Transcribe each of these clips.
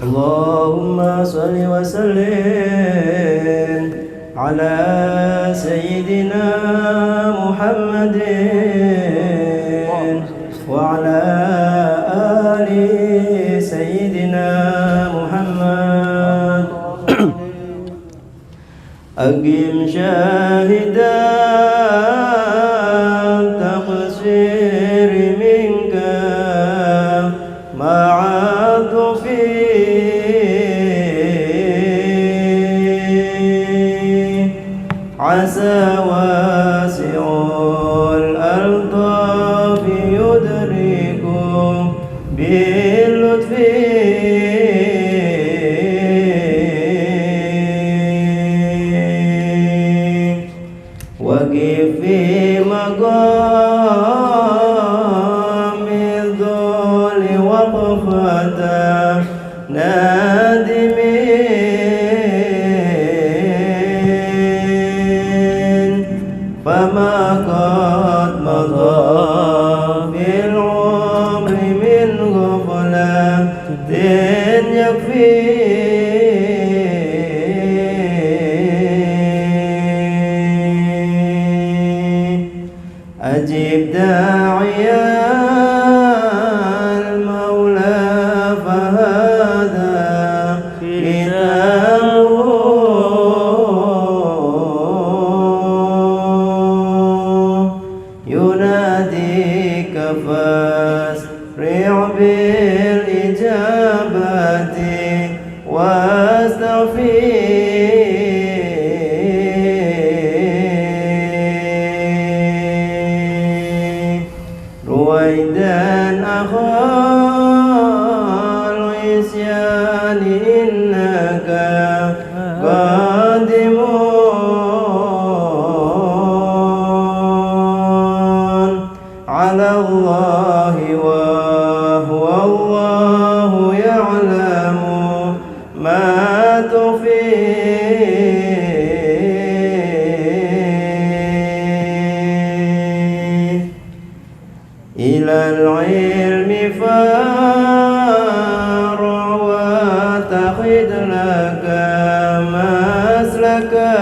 اللهم صل وسلم على سيدنا محمد وعلى آل سيدنا محمد. أقم شاهدا تقصير منك مع عسى واسع الألطاف يدرك باللطف وقف في مقام الذل وقفة نادمين فما قد مضى في العمر من غفلة يكفي أجب داعيا المولى فهذا كتابه يناديك فاسرع بالإجابة واستغفر رويدا أخا العصيان إنك قادم على الله وهو الله يعلم ما تخفي إلى العلم فارع واتخذ لك مسلكا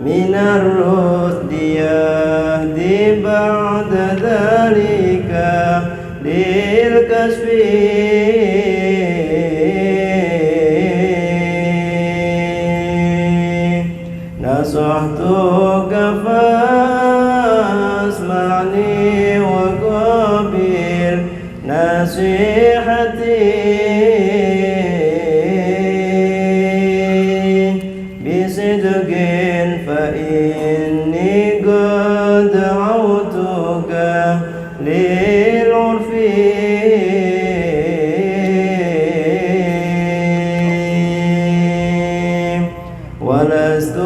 من الرشد يهدي بعد ذلك للكشف نصحتك فاسمعني وقبل نصيحتي بصدق فإني قد دعوتك للعرف ولست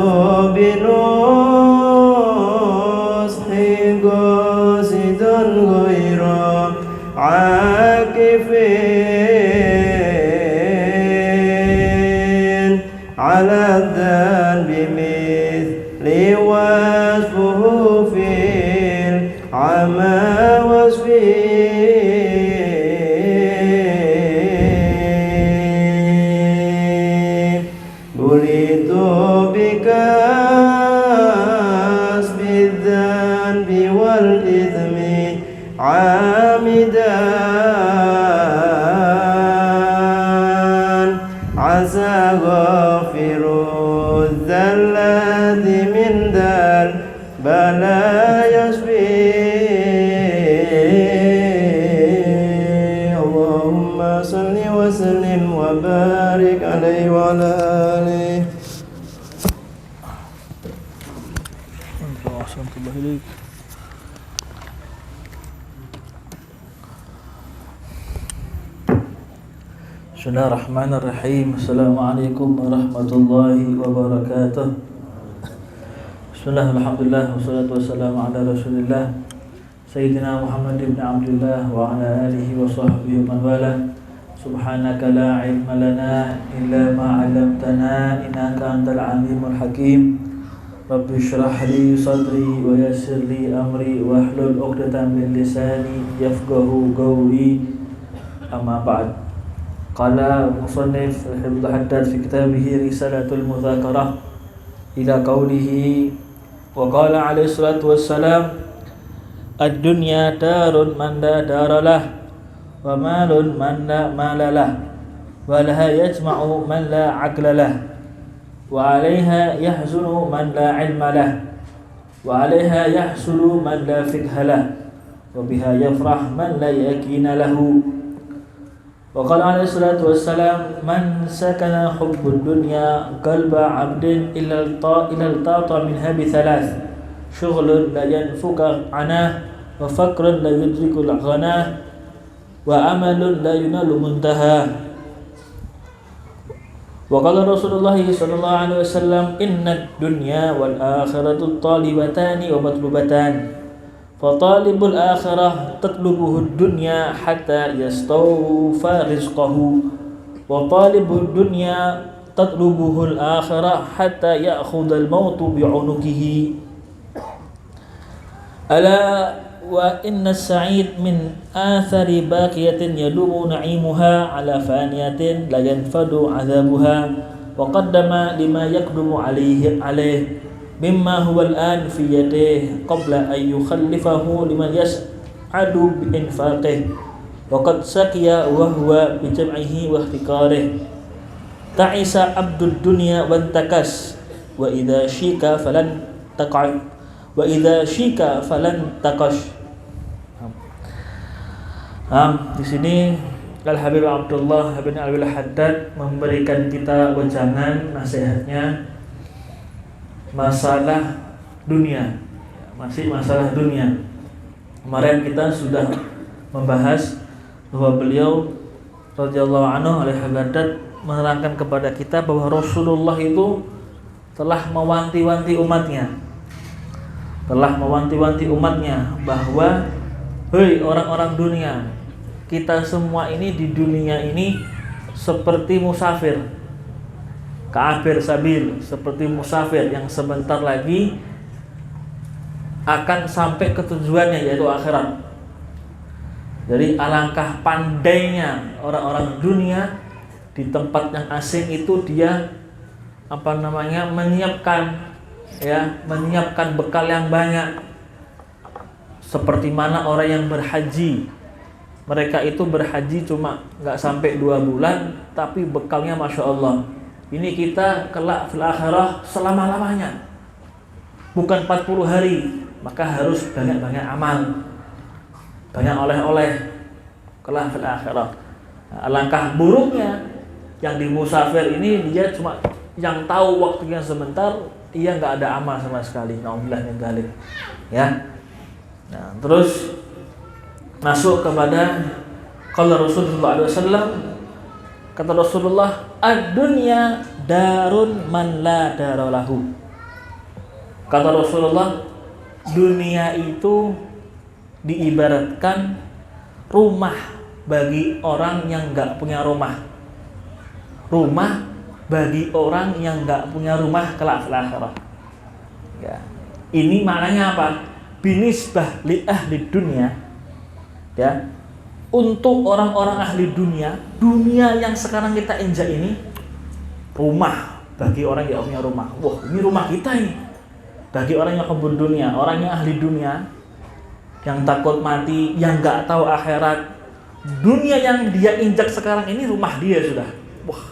بنصح قاصدا غير عاكف على الذنب مثل وصفه في العمى وصفه بليت بكسب الذنب والإثم عامدا عسى غافر الذلات من ذا البلاء يشفي اللهم صل وسلم وبارك عليه وعلى آله. Bismillahirrahmanirrahim. Assalamualaikum warahmatullahi wabarakatuh. Bismillah, alhamdulillah, wassalatu wassalamu ala rasulillah Sayyidina Muhammad ibn Abdullah wa ala alihi wa sahbihi man wala. Subhanaka la ilma lana illa ma 'allamtana innaka antal alimul hakim. Rabbi shrah li sadri wa yassir li amri wahlul 'uqdatam min lisani yafqahu qawli. Amma ba'd. Qala musannif rahimahullah haddad fi kitabih Risalatul Mudzakarah ila qawlihi wa qala alaihi salatu wassalam ad-dunya darun man la daralah wa malun man la malalah wa laha yajma'u man la 'aqla lah wa 'alaiha yahzunu man la 'ilma lah wa 'alaiha yahsulu man la fiqha lah wa biha yafrah man la yaqina lahu. Wa qala alaihi salatu wassalam man sakana hubbud dunya qalba 'abdin illa al-tata minha bi thalath shughlun la yanfuka 'anah wa faqrun la yudrikul ghanah wa amalun la yunalu muntaha. Wa qala Rasulullah sallallahu alaihi wasallam innad dunya wal akhiratu talibatani wa matlubatan fa talibul akhirah tatlubuhu dunya hatta yastawfa rizqahu wa talibud dunya tatlubuhu al akhirah hatta ya'khudha al mautu bi'unukihi. Ala wa inna as-sa'id min athari baqiyatin yadumu na'imuha ala faniyatin la yanfadu 'adhabuha wa qaddama lima yaqdumu 'alayhi mimma huwa al-an fi yadihi qabla an yukhallifahu liman yas'adu bi infaqih wa qad saqiya wa huwa bi jam'ihi wa ihtiqarih ta'isa 'abdud dunya wa intakas wa idza shika falan taqai wa idza shika falan taqash. Di sini Al-Habib Abdullah bin Alwi Haddad memberikan kita wejangan nasihatnya masalah dunia, masih masalah dunia. Kemarin kita sudah membahas bahwa beliau radhiyallahu anhu Al-Habib Haddad menerangkan kepada kita bahwa Rasulullah itu telah mewanti-wanti umatnya bahwa hei orang-orang dunia, kita semua ini di dunia ini seperti musafir, ka'abir sabil, seperti musafir yang sebentar lagi akan sampai ke tujuannya yaitu akhirat. Jadi alangkah pandainya orang-orang dunia di tempat yang asing itu dia menyiapkan bekal yang banyak. Seperti mana orang yang berhaji, mereka itu berhaji cuma nggak sampai 2 bulan, tapi bekalnya masya Allah. Ini kita kelak fil akhirah selama-lamanya, bukan 40 hari, maka harus banyak-banyak amal, banyak oleh-oleh kelak fil akhirah. Alangkah buruknya yang di musafir ini, dia cuma yang tahu waktunya sebentar, ia nggak ada amal sama sekali. Nauzubillah min dzalik. Ya. Nah, terus masuk kepada qala Rasulullah SAW, kata Rasulullah, ad-dunya darun man la daralahu. Kata Rasulullah, dunia itu diibaratkan rumah bagi orang yang enggak punya rumah. Rumah bagi orang yang enggak punya rumah kelak akhirah. Ya. Ini maknanya apa? Binisbah li ahli dunia, ya, untuk orang-orang ahli dunia, dunia yang sekarang kita injak ini rumah bagi orang yang punya rumah. Wah, ini rumah kita ini. Bagi orang yang kebun dunia, orang yang ahli dunia, yang takut mati, yang nggak tahu akhirat, dunia yang dia injak sekarang ini rumah dia sudah. Wah,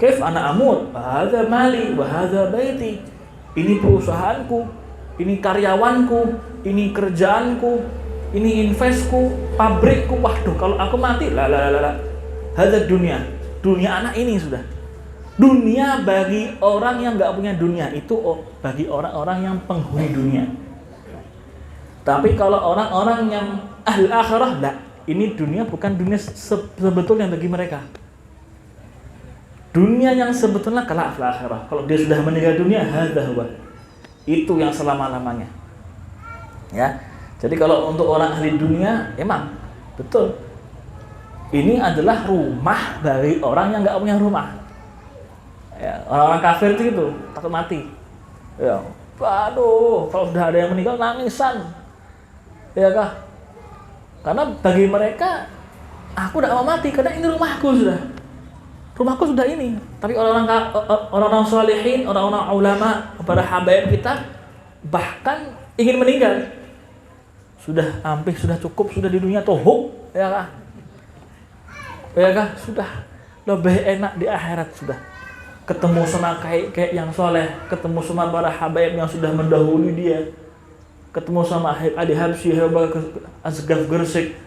kaif ana amut, hadza mali wa hadza baiti. Ini perusahaanku, ini karyawanku, ini kerjaanku, ini investku, pabrikku. Waduh, kalau aku mati, hadza dunia. Dunia anak ini sudah. Dunia bagi orang yang nggak punya dunia itu bagi orang-orang yang penghuni dunia. Tapi kalau orang-orang yang ahli akhirah, ini dunia bukan dunia sebetulnya bagi mereka. Dunia yang sebetulnya kelak akhirah. Kalau dia sudah meninggal dunia, hadza huwa. Itu yang selama-lamanya. Ya. Jadi kalau untuk orang ahli dunia, emang betul. Ini adalah rumah bagi orang yang nggak punya rumah. Ya, orang-orang kafir itu gitu, takut mati. Ya, waduh, kalau sudah ada yang meninggal nangisan, ya kah? Karena bagi mereka, aku udah mau mati karena ini rumahku sudah ini. Tapi orang-orang solehin, orang-orang ulama, para habaib kita bahkan ingin meninggal. Sudah hampir, sudah cukup, sudah di dunia tohuk, ya kah? Ya kah? Sudah lebih enak di akhirat sudah. Ketemu sama kayak yang soleh, ketemu sama para habaib yang sudah mendahului dia, ketemu sama Adi Habsyi, Asgaf Gersik,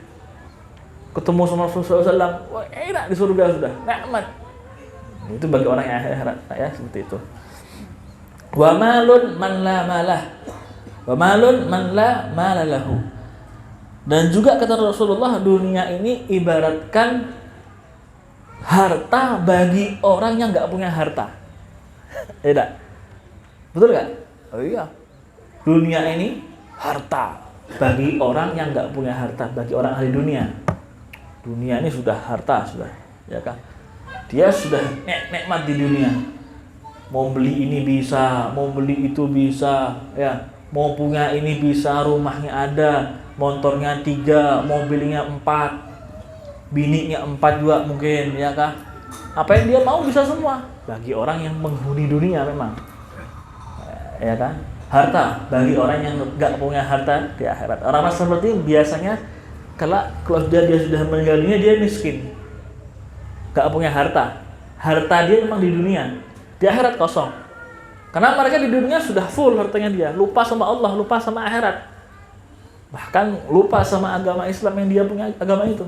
ketemu sama Rasulullah SAW, wah enak di surga sudah, nikmat. Itu bagi orang yang akhirat, ya seperti itu. Wa malun man la malah, wa malun man la malalahu. Dan juga kata Rasulullah, dunia ini ibaratkan harta bagi orang yang nggak punya harta. Tidak, betul nggak? Oh iya, dunia ini harta bagi orang yang nggak punya harta, bagi orang ahli dunia. Dunia ini sudah harta sudah, ya kan? Dia sudah nikmat di dunia. Mau beli ini bisa, mau beli itu bisa, ya. Mau punya ini bisa, rumahnya ada, motornya 3, mobilnya 4. Bininya 4 juga mungkin, ya kah? Apa yang dia mau bisa semua. Bagi orang yang menghuni dunia memang, ya kan? Harta bagi orang yang nggak punya harta di akhirat. Orang-orang seperti ini biasanya kalau dia sudah meninggal dunia, dia miskin, nggak punya harta. Harta dia memang di dunia, di akhirat kosong. Karena mereka di dunia sudah full hartanya dia, lupa sama Allah, lupa sama akhirat, bahkan lupa sama agama Islam yang dia punya, agama itu.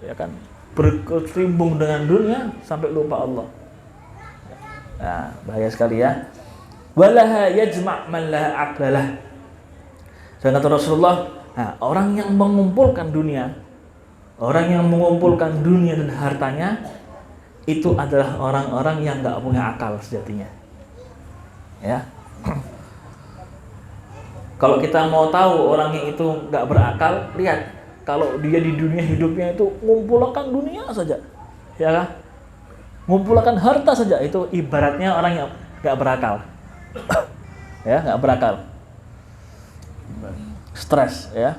Ya kan, berkecimpung dengan dunia sampai lupa Allah. Nah, bahaya sekali ya. Walaha yajma' man la aqlalah. Dan kata Rasulullah, nah, orang yang mengumpulkan dunia dan hartanya itu adalah orang-orang yang enggak punya akal sejatinya. Ya. Kalau kita mau tahu orang yang itu enggak berakal, lihat. Kalau dia di dunia hidupnya itu ngumpulkan dunia saja, ya kan? Ngumpulkan harta saja, itu ibaratnya orang yang nggak berakal, ya nggak berakal, stres, ya.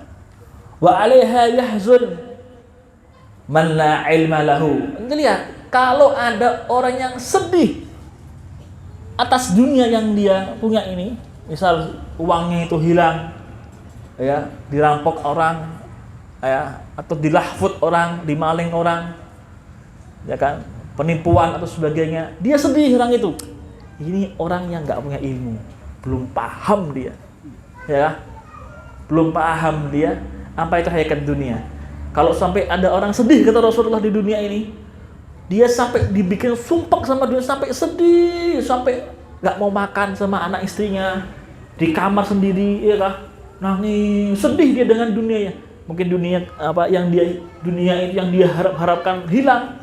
Wa 'alaiha yahzun man la ilma lahu. Lihat, kalau ada orang yang sedih atas dunia yang dia punya ini, misal uangnya itu hilang, ya, dirampok orang, ya, atau dilahfut orang, dimaling orang, ya kan, penipuan atau sebagainya, dia sedih orang itu. Ini orang yang nggak punya ilmu, belum paham dia, ya, belum paham dia apa itu hakikat dunia. Kalau sampai ada orang sedih kata Rasulullah di dunia ini, dia sampai dibikin sumpah sama dunia, sampai sedih, sampai nggak mau makan sama anak istrinya, di kamar sendiri, ya kan, nangis, sedih dia dengan dunianya. Mungkin dunia apa yang dunia itu yang dia harapkan hilang,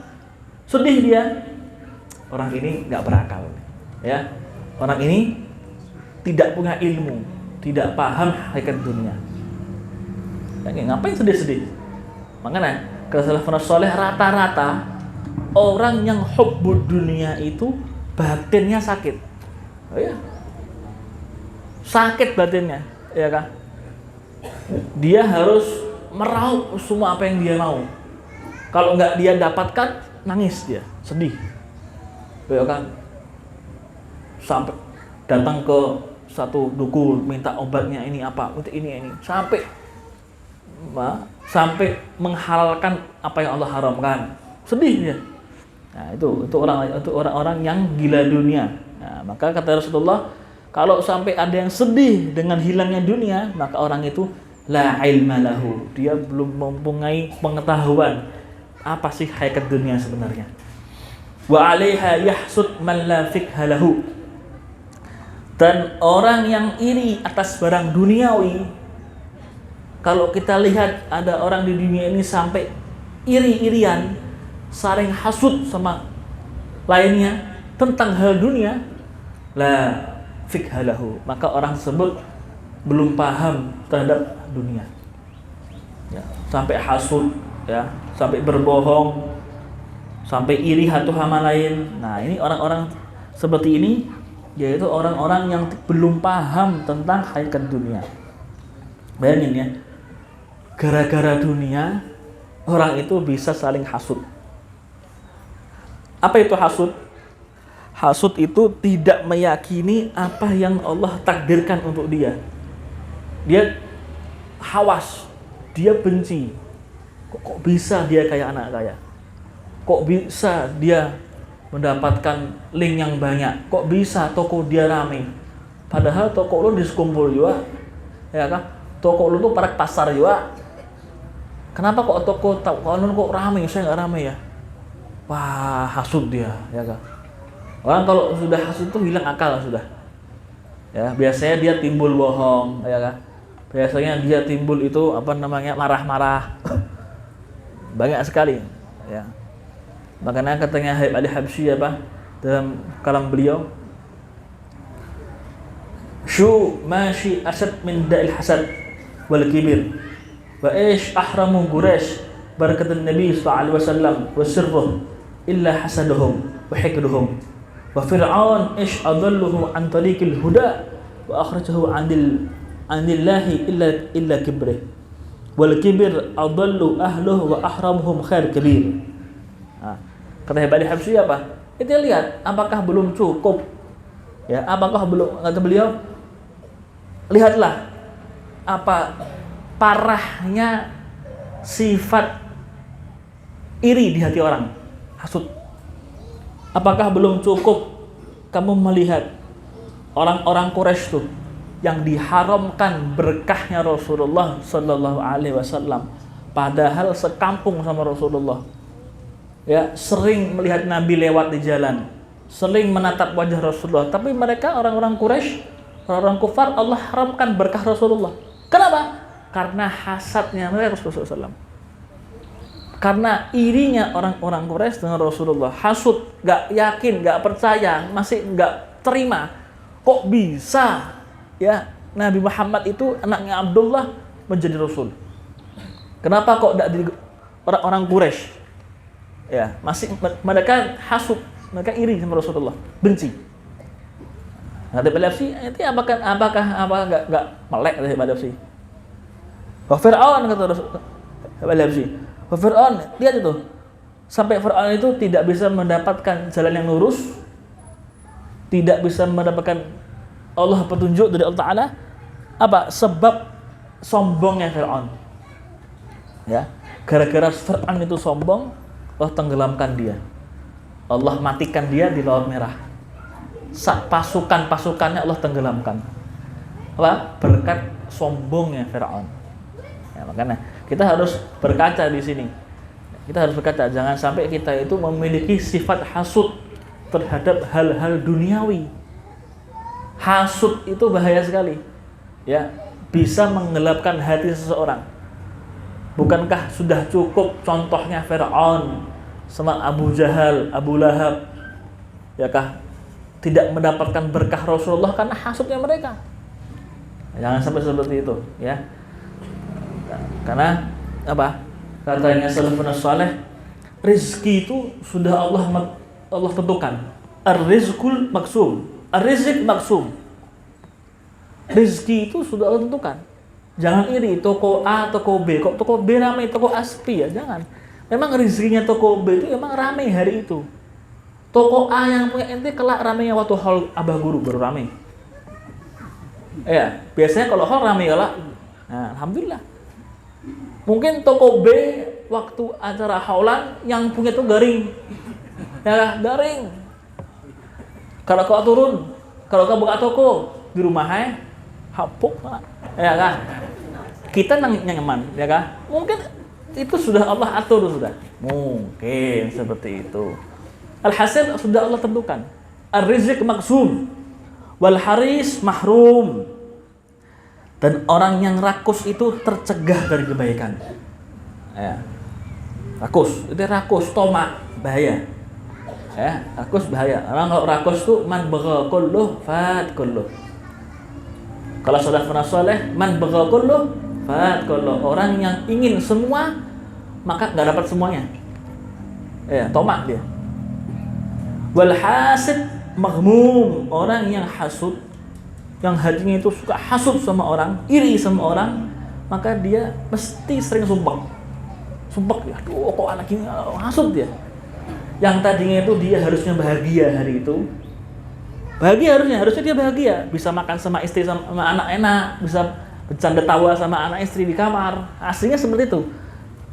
sedih dia. Orang ini nggak berakal, ya. Orang ini tidak punya ilmu, tidak paham hakikat dunia. Ya, ngapain sedih-sedih? Makanya kalau salafus saleh rata-rata orang yang hubbud dunia itu batinnya sakit, oh, ya. Sakit batinnya, ya kan? Dia harus meraup semua apa yang dia mau. Kalau nggak dia dapatkan, nangis dia, sedih, ya kan? Sampai datang ke satu dukun minta obatnya ini apa, ini sampai menghalalkan apa yang Allah haramkan, sedih dia. Nah, itu orang-orang yang gila dunia. Nah, maka kata Rasulullah, kalau sampai ada yang sedih dengan hilangnya dunia, maka orang itu la ilma lahu, dia belum mempunyai pengetahuan apa sih hakikat dunia sebenarnya. Wa 'alaiha yahsud man la fiqha lahu. Dan orang yang iri atas barang duniawi, kalau kita lihat ada orang di dunia ini sampai iri-irian, saling hasud sama lainnya tentang hal dunia, la fiqha lahu, maka orang tersebut belum paham terhadap dunia, ya, sampai hasud, ya, sampai berbohong, sampai iri satu sama lain. Nah, ini orang-orang seperti ini yaitu orang-orang yang belum paham tentang hakikat dunia. Bayangin ya, gara-gara dunia orang itu bisa saling hasud. Apa itu hasud? Hasud itu tidak meyakini apa yang Allah takdirkan untuk dia. Dia hawas, dia benci. Kok bisa dia kayak anak kaya? Kok bisa dia mendapatkan link yang banyak? Kok bisa toko dia rame? Padahal toko lu diskumpul juga, ya kan? Toko lu tuh parak pasar juga. Kenapa kok toko lu kok rame? Saya nggak rame ya? Wah, hasud dia, ya kan? Orang kalau sudah hasud tuh hilang akal sudah. Ya, biasanya dia timbul bohong, ya kan? Biasanya dia timbul itu marah-marah. Banyak sekali, ya. Makanya katanya Habib Ali Habsyi dalam kalam beliau, "Syu mashi asad min da'il hasad wal kibir wa ish ahramu Quraisy barakatan Nabi sallallahu alaihi wasallam wa sirruh illa hasaduhum wa hikduhum wa fir'aun ish adalluhu an tariqil huda wa akhrajahu anillahi illa kibrih wal kibir adallu ahluhu wa ahramuhum khair kabir." Kata Habib Ali Habsyi Kita lihat apakah belum cukup. Ya, apakah belum, kata beliau, lihatlah apa parahnya sifat iri di hati orang, hasud. Apakah belum cukup kamu melihat orang-orang Quraisy tuh yang diharamkan berkahnya Rasulullah Sallallahu Alaihi Wasallam, padahal sekampung sama Rasulullah. Ya, sering melihat Nabi lewat di jalan, sering menatap wajah Rasulullah, tapi mereka orang-orang Quraisy, orang-orang kufar, Allah haramkan berkah Rasulullah. Kenapa? Karena hasadnya mereka Rasulullah SAW. Karena irinya orang-orang Quraisy dengan Rasulullah, hasud, gak yakin, gak percaya, masih gak terima. Kok bisa ya Nabi Muhammad itu anaknya Abdullah menjadi Rasul? Kenapa kok gak di orang-orang Quraisy? Ya, masih mereka hasud, mereka iri sama Rasulullah, benci. Nah, Habib Ali Habsyi itu apakah enggak melek dari Habib Ali Habsyi? Wa Fir'aun, kata Habib Ali Habsyi. Wa Fir'aun, lihat itu. Sampai Fir'aun itu tidak bisa mendapatkan jalan yang lurus, tidak bisa mendapatkan Allah petunjuk dari Allah Ta'ala. Apa? Sebab sombongnya Fir'aun. Ya, gara-gara Fir'aun itu sombong, Allah tenggelamkan dia. Allah matikan dia di Laut Merah. Pasukan-pasukannya Allah tenggelamkan. Apa? Berkat sombongnya Fir'aun. Ya, makanya kita harus berkaca di sini. Kita harus berkaca, jangan sampai kita itu memiliki sifat hasud terhadap hal-hal duniawi. Hasud itu bahaya sekali. Ya, bisa menggelapkan hati seseorang. Bukankah sudah cukup contohnya Fir'aun sama Abu Jahal, Abu Lahab, ya kah, tidak mendapatkan berkah Rasulullah karena hasudnya mereka. Jangan sampai seperti itu, ya. Karena apa? Katanya salafun saleh, rezeki itu sudah Allah tentukan. Ar-rizqul maksum, ar-rizq maksum. Rezeki itu sudah Allah tentukan. Jangan iri, toko A, toko B. Kok toko B ramai, toko A sepi ya? Jangan. Memang rezekinya toko B itu memang ramai hari itu. Toko A yang punya ente kelak ramainya waktu hall Abah Guru baru ramai. Ya, biasanya kalau hall ramai kelak. Nah, alhamdulillah. Mungkin toko B waktu acara haulan yang punya tuh garing. Ya, garing. Kalau kau turun, kalau kau buka toko di rumahnya, hapuk, ya kan? Kita nyaman, ya kan? Mungkin itu sudah Allah atur sudah. Mungkin seperti itu. Alhasil sudah Allah tentukan. Ar-rizq maksum wal haris mahrum. Dan orang yang rakus itu tercegah dari kebaikan. Ya. Rakus, itu rakus, tomak, bahaya. Ya, rakus bahaya. Orang kalau rakus tuh man bagha kulluh fat kulluh. Kalau salafun saleh, man bagha kulluh fat kulluh. Orang yang ingin semua maka enggak dapat semuanya. Ya, tomak dia. Wal hasid maghmum, orang yang hasud, yang hatinya itu suka hasud sama orang, iri sama orang, maka dia mesti sering sumpah ya, aduh kok anak ini hasud dia. Yang tadinya itu dia harusnya bahagia hari itu, bahagia harusnya dia bahagia, bisa makan sama istri sama anak enak, bisa bercanda tawa sama anak istri di kamar, aslinya seperti itu.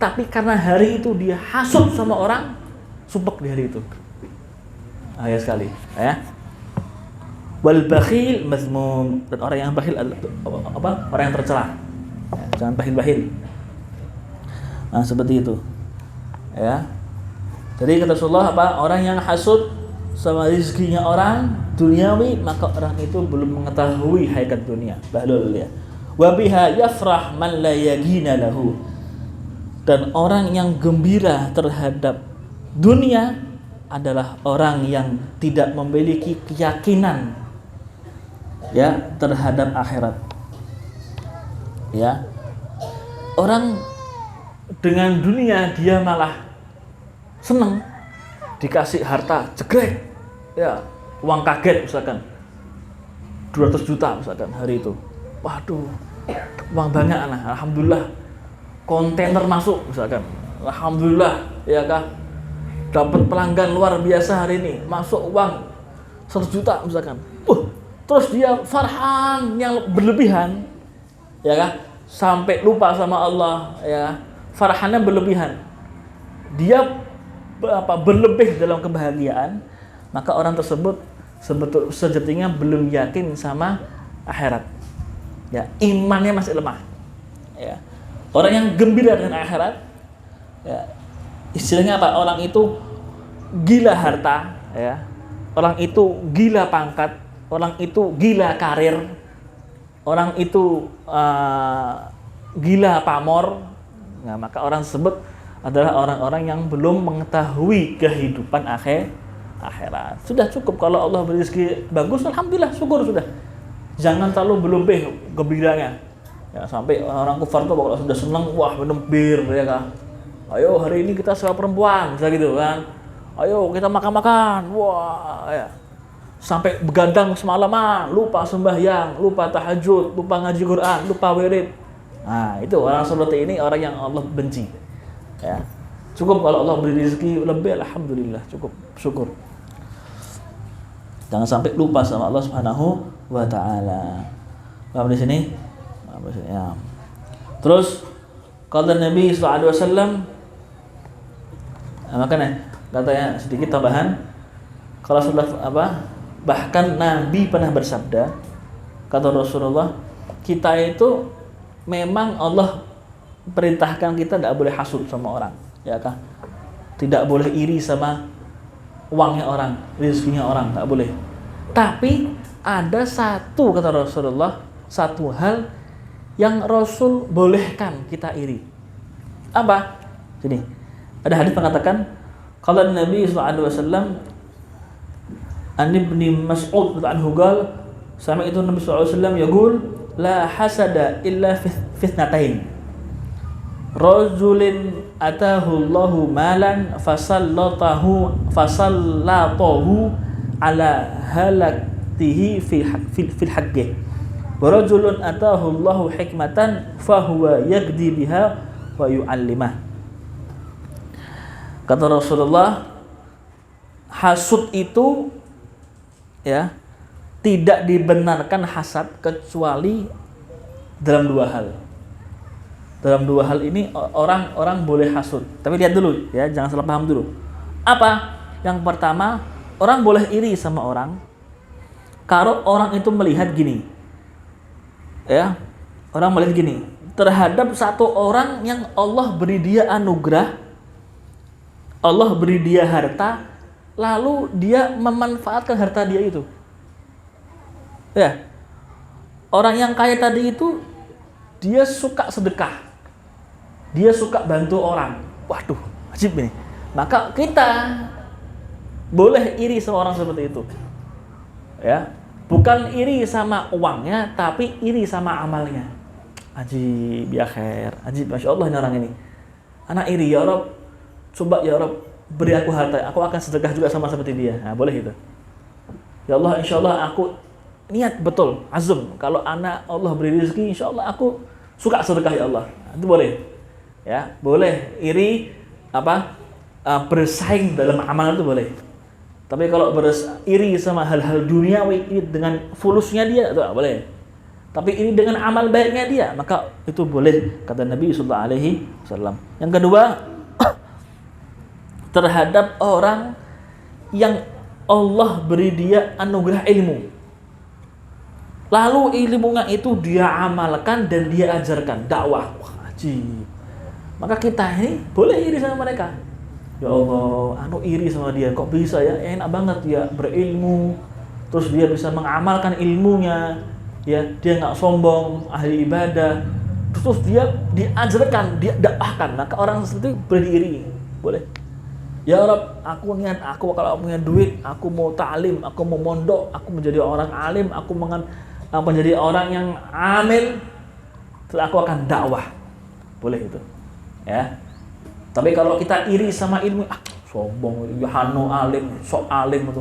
Tapi karena hari itu dia hasud sama orang, sumpah di hari itu. Bahaya sekali, ya. Wal bakhil mazmum, dan orang yang bakhil apa? Orang yang tercela. Ya, jangan bakhil. Nah, seperti itu. Ya. Jadi kata Rasulullah apa? Orang yang hasud sama rezekinya orang duniawi, maka orang itu belum mengetahui hakikat dunia. Bahlul ya. Wa biha yafrah man la yagina lahu. Dan orang yang gembira terhadap dunia adalah orang yang tidak memiliki keyakinan ya terhadap akhirat. Ya. Orang dengan dunia dia malah senang, dikasih harta jegrek. Ya, uang kaget misalkan 200 juta misalkan hari itu. Waduh, uang banyak anak. Alhamdulillah. Kontainer masuk misalkan. Alhamdulillah, ya kah? Dapat pelanggan luar biasa hari ini, masuk uang 100 juta misalkan. Terus dia farhan yang berlebihan, ya kan? Sampai lupa sama Allah, ya. Farhannya berlebihan. Dia berlebih dalam kebahagiaan, maka orang tersebut sejatinya belum yakin sama akhirat. Ya, imannya masih lemah. Ya. Orang yang gembira dengan akhirat, ya, istilahnya apa? Orang itu gila harta, ya. Orang itu gila pangkat, orang itu gila karir, orang itu gila pamor. Nah, maka orang tersebut adalah orang-orang yang belum mengetahui kehidupan akhirat. Sudah cukup kalau Allah beri rezeki bagus, alhamdulillah, syukur sudah. Jangan terlalu berlebih gembiranya. Ya, sampai orang kufar tuh kalau sudah senang, wah minum bir, ya kan. Ayo hari ini kita sewa perempuan, bisa gitu kan. Ayo kita makan-makan, wah ya. Sampai begadang semalaman, lupa sembahyang, lupa tahajud, lupa ngaji Quran, lupa wirid. Nah, itu orang seperti ini orang yang Allah benci. Ya. Cukup kalau Allah beri rezeki lebih, alhamdulillah, cukup syukur. Jangan sampai lupa sama Allah Subhanahu wa taala. Paham di sini? Ya. Terus kata Nabi sallallahu alaihi wasallam, makanya katanya sedikit tambahan, kalau sudah apa? Bahkan Nabi pernah bersabda, kata Rasulullah, kita itu memang Allah perintahkan kita tidak boleh hasud sama orang, ya kan? Tidak boleh iri sama uangnya orang, rezekinya orang, tak boleh. Tapi ada satu, kata Rasulullah, satu hal yang Rasul bolehkan kita iri. Apa? Jadi ada hadis mengatakan, kalau Nabi sallallahu alaihi wasallam an Ibnu Mas'ud anhu qala, sama itu Nabi sallallahu alaihi wasallam yaqul la hasada illa fitnatain. Rajulin atahu Allahu malan fasallatahu ala halaktihi fil haqqi. Wa rajulun atahu Allahu hikmatan fahuwa yaqdi biha wa yu'allimah. Kata Rasulullah, hasud itu ya tidak dibenarkan hasad kecuali dalam dua hal. Dalam dua hal ini orang boleh hasud. Tapi lihat dulu ya, jangan salah paham dulu. Apa? Yang pertama, orang boleh iri sama orang kalau orang itu melihat gini. Ya, orang melihat gini, terhadap satu orang yang Allah beri dia anugerah, Allah beri dia harta, lalu dia memanfaatkan harta dia itu. Ya, orang yang kaya tadi itu dia suka sedekah, dia suka bantu orang. Waduh, ajib ini. Maka kita boleh iri sama orang seperti itu. Ya, bukan iri sama uangnya, tapi iri sama amalnya. Ajib, ya khair. Ajib, Masya Allah ini orang ini. Anak iri, ya Rabb, coba ya Rabb beri aku harta, aku akan sedekah juga sama seperti dia. Nah, boleh itu. Ya Allah, insya Allah aku niat betul, azam. Kalau anak Allah beri rezeki, insya Allah aku suka sedekah ya Allah. Itu boleh. Ya, boleh iri bersaing dalam amalan itu boleh. Tapi kalau iri sama hal-hal duniawi dengan fulusnya dia itu tidak boleh. Tapi ini dengan amal baiknya dia, maka itu boleh, kata Nabi sallallahu alaihi wasallam. Yang kedua, terhadap orang yang Allah beri dia anugerah ilmu, lalu ilmunya itu dia amalkan dan dia ajarkan, dakwah. Wah, ajib. Maka kita ini boleh iri sama mereka. Ya Allah, iri sama dia, kok bisa ya, enak banget dia berilmu, terus dia bisa mengamalkan ilmunya, ya, dia nggak sombong, ahli ibadah, terus dia diajarkan, dia dakwahkan, maka orang seperti itu berdiri, boleh. Ya Rabb, aku niat, aku kalau punya duit, aku mau ta'lim, aku mau mondok, aku menjadi orang alim, aku menjadi orang yang amil, terus aku akan dakwah, boleh itu, ya. Tapi kalau kita iri sama ilmu, sombong, Yohano alim, sok alim itu,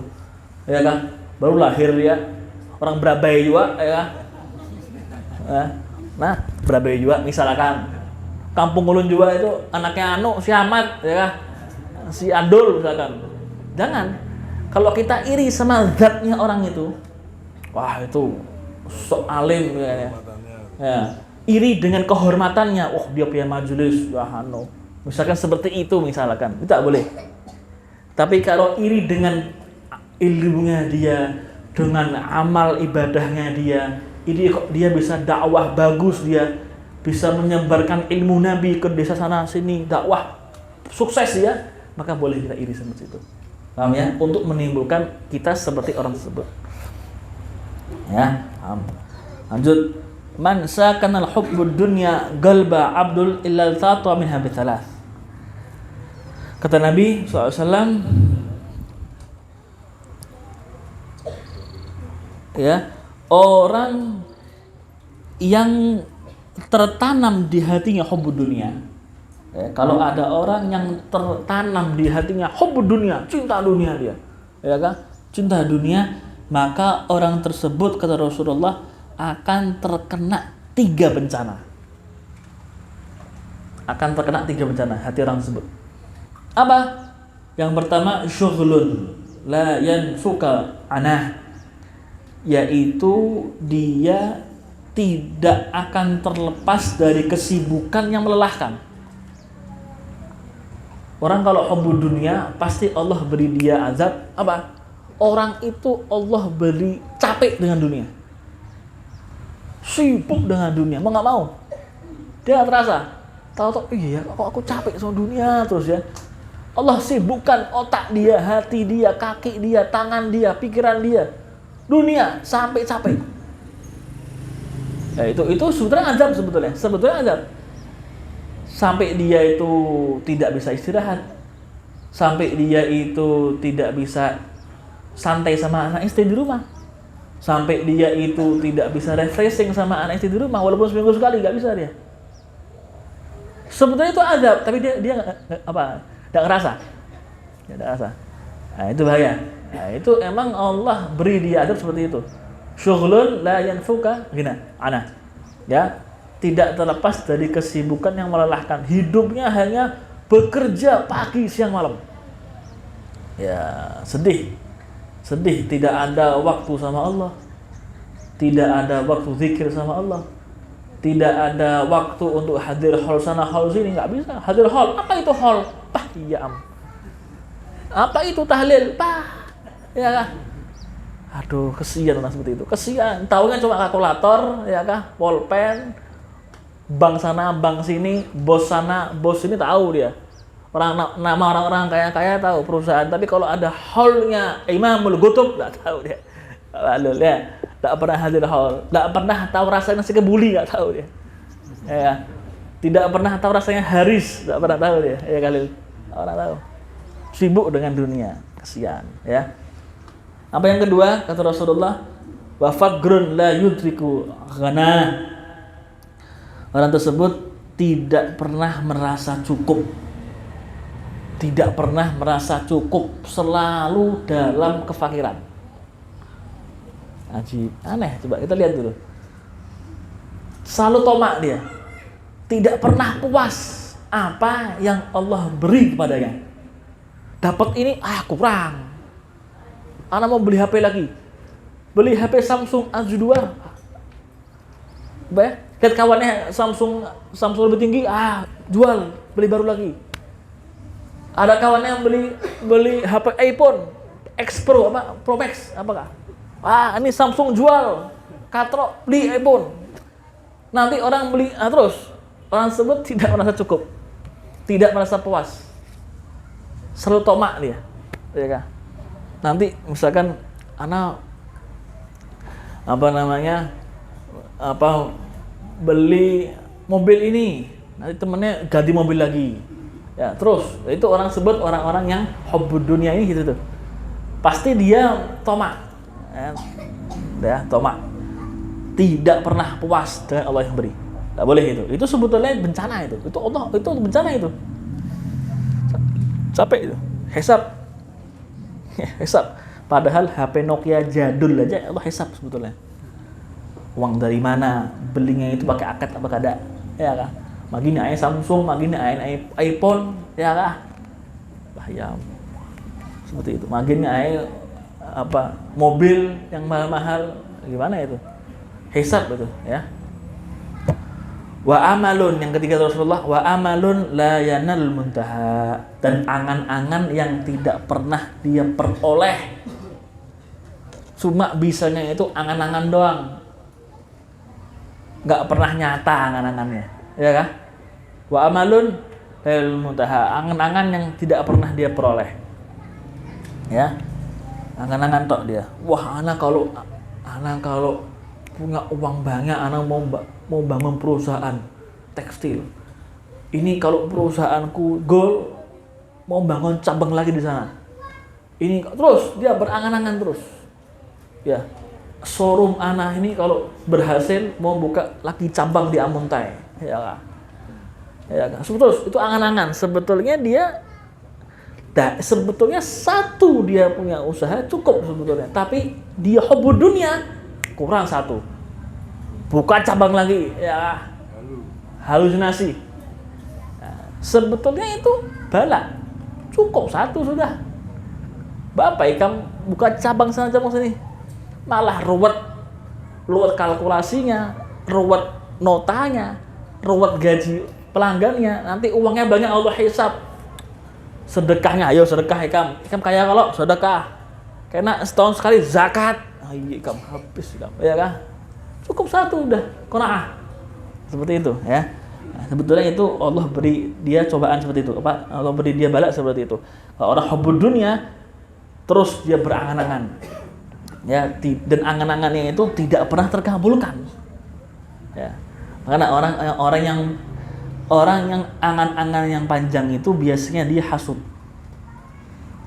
ya kan? Baru lahir dia, orang Berabai juga, ya. Nah, Berabai juga, misalkan Kampung Ulun juga itu anaknya si Ahmad, ya kan? Si Adul misalkan. Jangan. Kalau kita iri sama zatnya orang itu, wah itu sok alim, ya. Iri dengan kehormatannya, dia punya majelis, Yohano. Misalkan seperti itu, misalkan, itu tak boleh. Tapi kalau iri dengan ilmunya dia, dengan amal ibadahnya dia, ini kok dia bisa dakwah bagus, dia bisa menyebarkan ilmu Nabi ke desa sana sini, dakwah sukses dia, maka boleh kita iri seperti itu. Paham ya? Untuk menimbulkan kita seperti orang tersebut. Ya, paham. Lanjut. Man sakanal hubbud dunya qalba abdul illa tata minha bithalath. Kata Nabi SAW, ya, orang yang tertanam di hatinya hubbud dunya. Ya, kalau ada orang yang tertanam di hatinya hubbud dunya, cinta dunia dia, ya kan? Cinta dunia, maka orang tersebut, kata Rasulullah, akan terkena 3 bencana. Akan terkena 3 bencana hati orang tersebut. Apa? Yang pertama, syughlun la yanfuka anah, yaitu dia tidak akan terlepas dari kesibukan yang melelahkan. Orang kalau hubbud dunia, pasti Allah beri dia azab. Apa? Orang itu Allah beri capek dengan dunia, sibuk dengan dunia, mau nggak mau dia terasa, tahu-tahu iya kok aku capek sama dunia terus ya. Allah sibukkan otak dia, hati dia, kaki dia, tangan dia, pikiran dia, dunia sampai capek. Ya, itu sebetulnya azab, sebetulnya azab. Sampai dia itu tidak bisa istirahat, sampai dia itu tidak bisa santai sama anak istri di rumah, sampai dia itu tidak bisa refreshing sama anak istri di rumah, walaupun seminggu sekali nggak bisa dia. Sebetulnya itu azab, tapi dia nggak ngerasa, Nah, itu bahaya. Nah, itu emang Allah beri dia azab seperti itu. Syughlun la yanfuka ana, ya, tidak terlepas dari kesibukan yang melelahkan. Hidupnya hanya bekerja pagi siang malam. Ya, sedih, tidak ada waktu sama Allah, tidak ada waktu zikir sama Allah, tidak ada waktu untuk hadir hall sana hall sini, nggak bisa hadir hall. Apa itu hall? Apa itu tahlil? Ya kah? Aduh, kesian orang seperti itu, kesian. Taunya cuma kalkulator, ya kah? Pulpen, bank sana, bank sini, bos sana, bos sini, tahu dia. Nama orang-orang kaya tahu, perusahaan, tapi kalau ada hallnya Imamul Qutb nggak tahu dia. Lalu ya, nggak pernah hadir hall, nggak pernah tahu rasanya nasi kebuli, nggak tahu dia. Ya, tidak pernah tahu rasanya haris, nggak pernah tahu dia. Ya Khalil, orang tahu. Sibuk dengan dunia, kasihan. Ya. Apa yang kedua, kata Rasulullah, wa fagrun la yudriku ghana. Orang tersebut tidak pernah merasa cukup. Tidak pernah merasa cukup, selalu dalam kefakiran. Ajib, aneh. Coba kita lihat dulu. Selalu tomak dia. Tidak pernah puas apa yang Allah beri kepadanya. Dapat ini, kurang. Anak mau beli HP lagi. Beli HP Samsung A2. Lihat kawannya Samsung lebih tinggi, jual, beli baru lagi. Ada kawannya yang beli HP iPhone X Pro Pro Max, apakah? Ini Samsung jual, katrok, beli iPhone. Nanti orang beli terus. Orang tersebut tidak merasa cukup. Tidak merasa puas. Selalu tomak dia. Ya kan? Nanti misalkan anak beli mobil ini, nanti temennya ganti mobil lagi. Ya, terus itu orang sebut orang-orang yang hubbud dunia ini gitu tuh. Pasti dia tomak. Ya, tomak. Tidak pernah puas dengan Allah yang beri. Tidak boleh itu. Itu sebetulnya bencana itu. Itu Allah, itu bencana itu. Capek itu. Hisab. Padahal HP Nokia jadul aja Allah hisab sebetulnya. Uang dari mana? Belinya itu pakai akad apa kada? Ya kan? Magini aya Samsung, magini aya iPhone, ya kan? Bahaya. Seperti itu. Magini aya mobil yang mahal-mahal, gimana itu? Hisab itu, ya. Wa amalun, yang ketiga Rasulullah, wa amalun la yanal muntaha, dan angan-angan yang tidak pernah dia peroleh. Cuma bisanya itu angan-angan doang. Enggak pernah nyata angan-angannya, ya kan? Wa amalun lal muntaha, angan-angan yang tidak pernah dia peroleh. Ya. Angan-angan tok dia. Wah, anak kalau punya uang banyak, anak mau bangun perusahaan tekstil. Ini kalau perusahaanku goal, mau bangun cabang lagi di sana. Ini terus dia berangan-angan terus. Ya, showroom anak ini kalau berhasil mau buka lagi cabang di Amuntai. Ya kan? Ya kan? Terus itu angan-angan. Sebetulnya satu dia punya usaha cukup sebetulnya. Tapi dia hubbud dunia kurang satu. Buka cabang lagi, ya. Halusinasi. Nah, sebetulnya itu bala. Cukup satu sudah. Bapak ikam buka cabang sana cabang sini. Malah ruwet kalkulasinya, ruwet notanya, ruwet gaji pelanggannya. Nanti uangnya banyak Allah hisab. Sedekahnya, ayo sedekah ikam kaya kalau sedekah. Karena setahun sekali zakat. Ikam habis ikam, ya kan? Cukup satu udah, qanaah. Seperti itu, ya. Nah, sebetulnya itu Allah beri dia cobaan seperti itu. Allah beri dia bala seperti itu. Kalau orang hubbud dunia terus dia berangan-angan. Ya, dan angan-angannya itu tidak pernah terkabulkan. Ya. Karena orang yang angan-angan yang panjang itu biasanya dia hasud.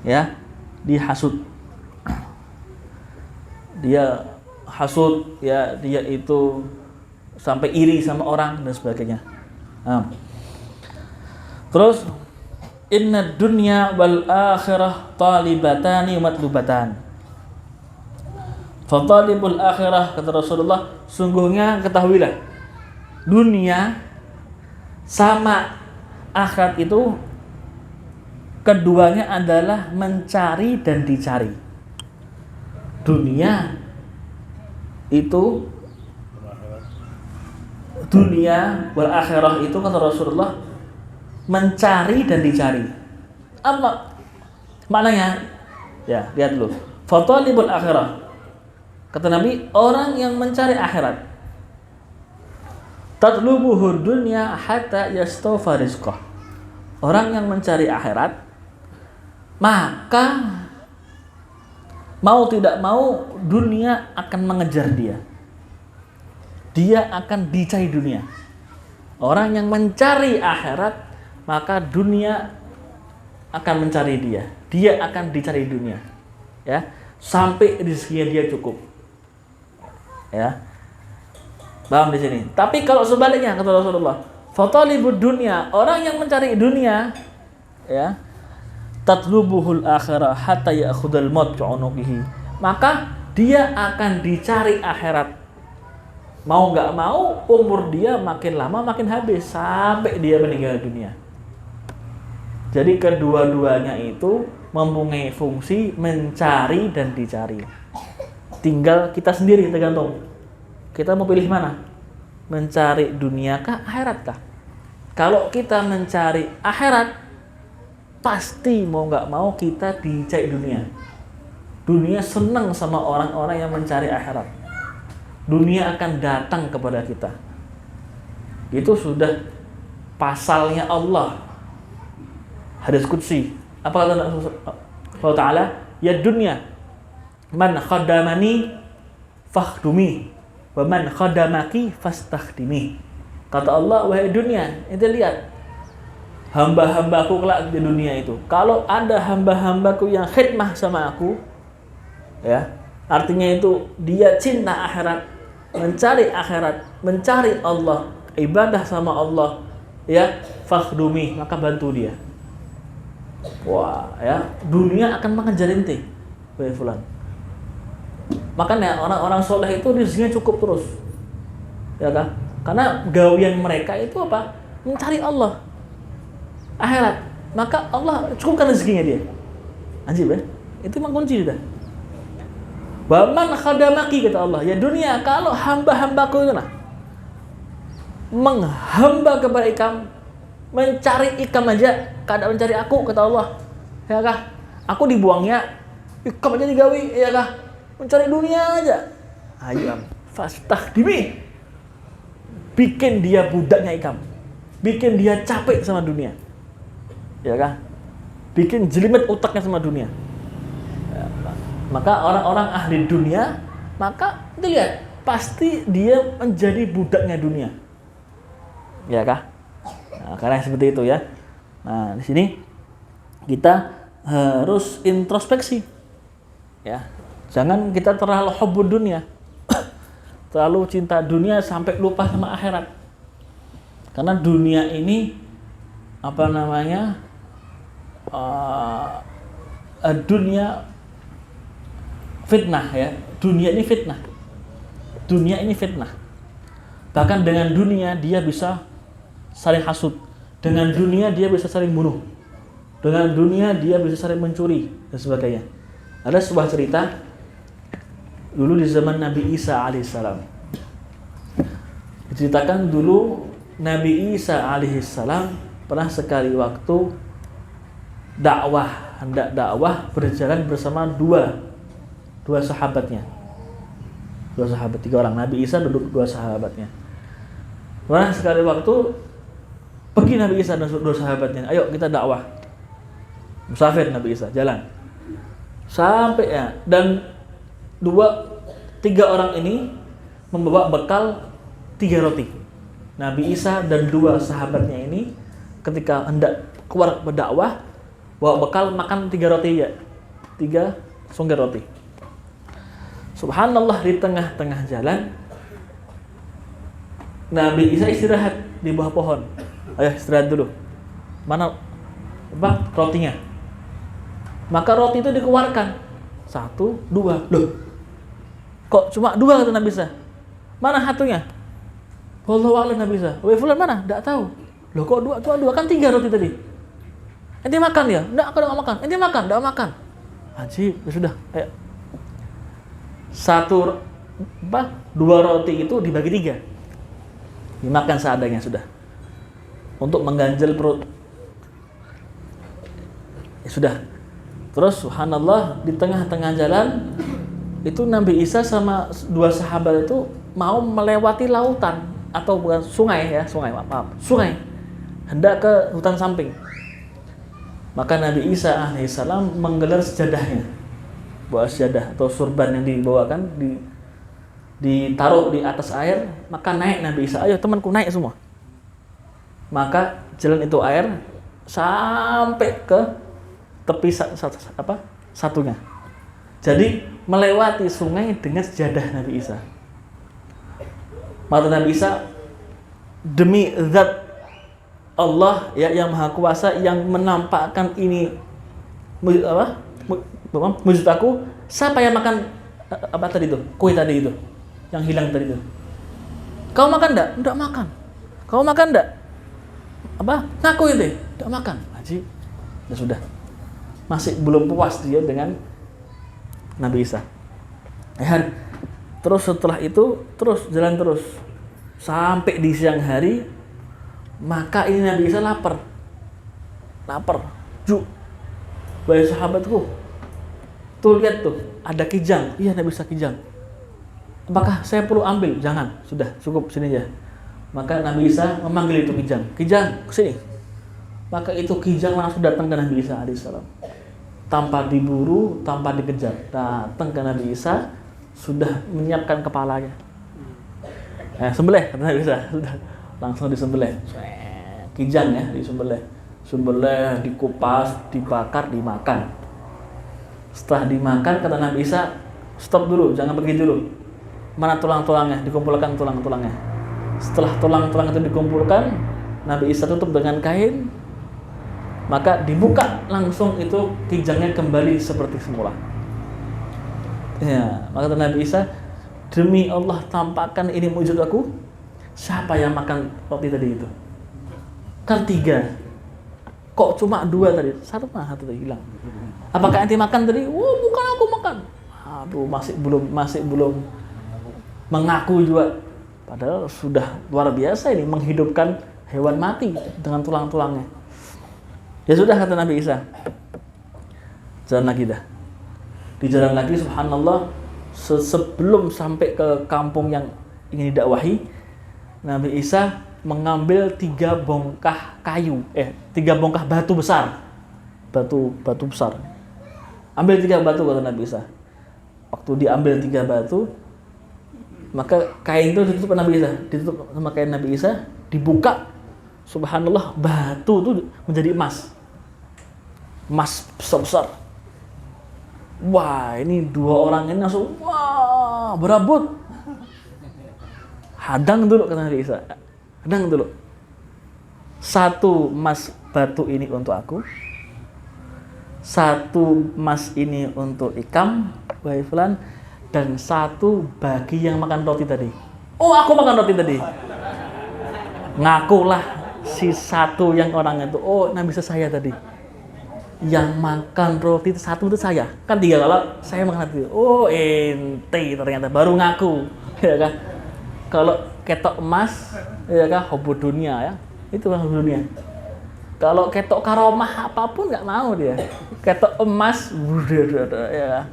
Ya, dia hasud. Dia hasud, ya, dia itu sampai iri sama orang dan sebagainya. Nah. Terus inna dunya wal akhirah talibatani matlubatan. Fatalibul akhirah, kata Rasulullah, sungguhnya ketahuilah dunia sama akhirat itu keduanya adalah mencari dan dicari. Dunia wal akhirah itu kata Rasulullah mencari dan dicari. Apa maknanya? Ya, lihat dulu. Fatalibul akhirah. Kata Nabi, orang yang mencari akhirat. Tatlubuhu dunya hatta yastawfa rizqah. Orang yang mencari akhirat, maka mau tidak mau dunia akan mengejar dia. Dia akan dicari dunia. Orang yang mencari akhirat, maka dunia akan mencari dia. Dia akan dicari dunia. Ya, sampai rezekinya dia cukup. Ya. Paham di sini. Tapi kalau sebaliknya kata Rasulullah, fatalibud dunya, orang yang mencari dunia, ya, tatlubuhul akhirah hatta ya'khudal maut bi'unuqihi. Maka dia akan dicari akhirat. Mau nggak mau, umur dia makin lama makin habis sampai dia meninggal dunia. Jadi kedua-duanya itu mempunyai fungsi mencari dan dicari. Tinggal kita sendiri, tergantung kita mau pilih mana, mencari dunia kah, akhirat kah. Kalau kita mencari akhirat, pasti mau nggak mau kita dicari dunia. Dunia senang sama orang-orang yang mencari akhirat. Dunia akan datang kepada kita. Itu sudah pasalnya Allah. Hadis qudsi. Apa kata Allah Ta'ala? Ya dunya, man khadamani fakhdumi, wa man khadamaki fastakhdimi. Kata Allah, wahai dunia, ente lihat hamba-hambaku kelak di dunia itu. Kalau ada hamba-hambaku yang khidmah sama aku, ya, artinya itu dia cinta akhirat, mencari akhirat, mencari Allah, ibadah sama Allah, ya, fakhdumi, maka bantu dia. Wah, ya, dunia akan mengejar ente, wahai fulan. Makanya orang-orang soleh itu rezekinya cukup terus, ya kan? Karena gawian mereka itu apa? Mencari Allah, akhirat. Maka Allah cukupkan rezekinya dia. Anjir, ya? Itu memang kunci sudah. Waman khadamaki, kata Allah, ya dunia, kalau hamba-hambaku itu menghamba kepada ikam, mencari ikam aja, kadang mencari aku, kata Allah, ya kah? Aku dibuangnya, ikam aja digawi, ya kah? Mencari dunia aja. Ayo, fastakhdimi, bikin dia budaknya ikam, bikin dia capek sama dunia, ya kah? Bikin jelimet otaknya sama dunia. Maka orang-orang ahli dunia, maka dilihat pasti dia menjadi budaknya dunia, ya kah? Nah, karena seperti itu ya. Nah, di sini kita harus introspeksi, ya. Jangan kita terlalu hubbud dunia, terlalu cinta dunia sampai lupa sama akhirat. Karena dunia ini apa namanya? Dunia fitnah, ya. Dunia ini fitnah. Dunia ini fitnah. Bahkan dengan dunia dia bisa saling hasud. Dengan dunia dia bisa saling bunuh. Dengan dunia dia bisa saling mencuri dan sebagainya. Ada sebuah cerita dulu di zaman Nabi Isa alaihissalam. Diceritakan dulu Nabi Isa alaihissalam pernah sekali waktu hendak dakwah berjalan bersama dua sahabatnya. Dua sahabat, 3 orang. Nabi Isa duduk 2 sahabatnya. Pernah sekali waktu pergi Nabi Isa dan 2 sahabatnya, ayo kita dakwah. Musafir Nabi Isa, jalan. Sampai ya, dan 3 orang ini membawa bekal 3 roti. Nabi Isa dan 2 sahabatnya ini ketika hendak keluar berdakwah, bawa bekal makan 3 roti ya. 3 songger roti. Subhanallah, di tengah-tengah jalan Nabi Isa istirahat di bawah pohon. Ayo istirahat dulu. Mana rotinya? Maka roti itu dikeluarkan. 1, 2. Loh, kok cuma 2, kata Nabi Isa? Mana satunya? Wallahu a'lam. Nabi Isa, weh fulan mana? Enggak tahu. Loh, kok 2? Cuma 2, kan 3 roti tadi. Ente makan ya? Enggak, aku enggak makan. Ente makan? Enggak makan. Haji, ya sudah. Ayo. 2 roti itu dibagi 3, dimakan seadanya sudah, untuk mengganjal perut. Ya sudah. Terus subhanallah, di tengah-tengah jalan itu Nabi Isa sama 2 sahabat itu mau melewati lautan, atau bukan sungai ya, sungai, hendak ke hutan samping. Maka Nabi Isa alaihissalam menggelar sejadahnya, bawa sejadah atau surban yang dibawakan, ditaruh di atas air. Maka naik Nabi Isa, ayo temanku naik semua. Maka jalan itu air sampai ke tepi satunya. Jadi melewati sungai dengan sejadah Nabi Isa. Maka Nabi Isa, demi zat Allah ya yang maha kuasa yang menampakkan ini mujud aku, siapa yang makan apa tadi itu? Kue tadi itu. Yang hilang tadi itu. Kau makan enggak? Enggak makan. Kau makan enggak? Apa? Ngaku itu. Enggak makan. Haji. Ya sudah. Masih belum puas dia dengan Nabi Isa. Ya. Terus setelah itu terus jalan terus sampai di siang hari, maka ini Nabi Isa lapar. Wahai sahabatku, tuh lihat tuh ada kijang. Iya, Nabi Isa kijang. Apakah saya perlu ambil? Jangan, sudah cukup sini aja. Maka Nabi Isa memanggil itu kijang. Kijang, kesini. Maka itu kijang langsung datang ke Nabi Isa alaihissalam. Tanpa diburu, tanpa dikejar, datang ke Nabi Isa, sudah menyiapkan kepalanya. Sembelih, kata Nabi Isa, sudah langsung disembelih. Kijang ya, disembelih. Sembelih, dikupas, dibakar, dimakan. Setelah dimakan, kata Nabi Isa, stop dulu, jangan pergi dulu. Mana tulang-tulangnya? Dikumpulkan tulang-tulangnya. Setelah tulang-tulang itu dikumpulkan, Nabi Isa tutup dengan kain. Maka dibuka langsung itu kijangnya kembali seperti semula. Ya, maka kata Nabi Isa, demi Allah tampakkan ini mujud aku. Siapa yang makan roti tadi itu? Kan 3. Kok cuma 2 tadi? Satu tadi hilang. Apakah ente makan tadi? Bukan aku makan. Aduh, masih belum mengaku juga. Padahal sudah luar biasa ini menghidupkan hewan mati dengan tulang-tulangnya. Ya sudah, kata Nabi Isa. Jalan lagi dah. Di jalan lagi, subhanallah, sebelum sampai ke kampung yang ingin didakwahi, Nabi Isa mengambil 3 bongkah kayu, 3 bongkah batu besar. Batu besar. Ambil 3 batu, kata Nabi Isa. Waktu diambil 3 batu, maka kain itu ditutup Nabi Isa, ditutup sama kain Nabi Isa, dibuka. Subhanallah, batu itu menjadi emas besar. Wah, ini 2 orang ini langsung berebut. Hadang dulu, kata Nabi Isa. Hadang dulu. 1 emas batu ini untuk aku. 1 emas ini untuk Ikam, wahai fulan, dan 1 bagi yang makan roti tadi. Aku makan roti tadi. Ngakulah si 1 yang orang itu. Nabi Isa saya tadi. Yang makan roti 1 itu saya. Kan 3 kalau saya makan roti. Ente ternyata baru ngaku. Ya kan? Kalau ketok emas, ya kan, hobi dunia ya. Itu hobi dunia. Kalau ketok karomah apapun nggak mau dia. Ketok emas, ya.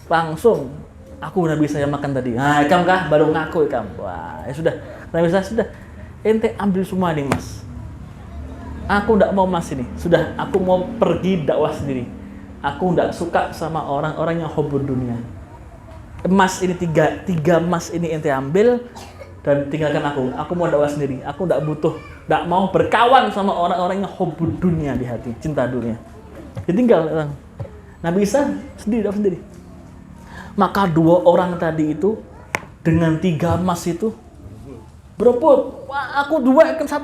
Langsung aku Nabi saya makan tadi. Ikam kah? Baru ngaku Ikam. Wah, ya sudah. Nabi saya sudah. Ente ambil semua nih Mas. Aku nggak mau Mas ini. Sudah, aku mau pergi dakwah sendiri. Aku nggak suka sama orang-orang yang hobi dunia. Emas ini 3 emas ini ente ambil dan tinggalkan aku. Aku mau dakwah sendiri. Aku nggak mau berkawan sama orang-orang yang hobi dunia di hati, cinta dunia. Ditinggal orang. Nabi Isa sendiri dakwah sendiri. Maka 2 orang tadi itu dengan 3 emas itu berebut. Wah, aku 2 ikan 1.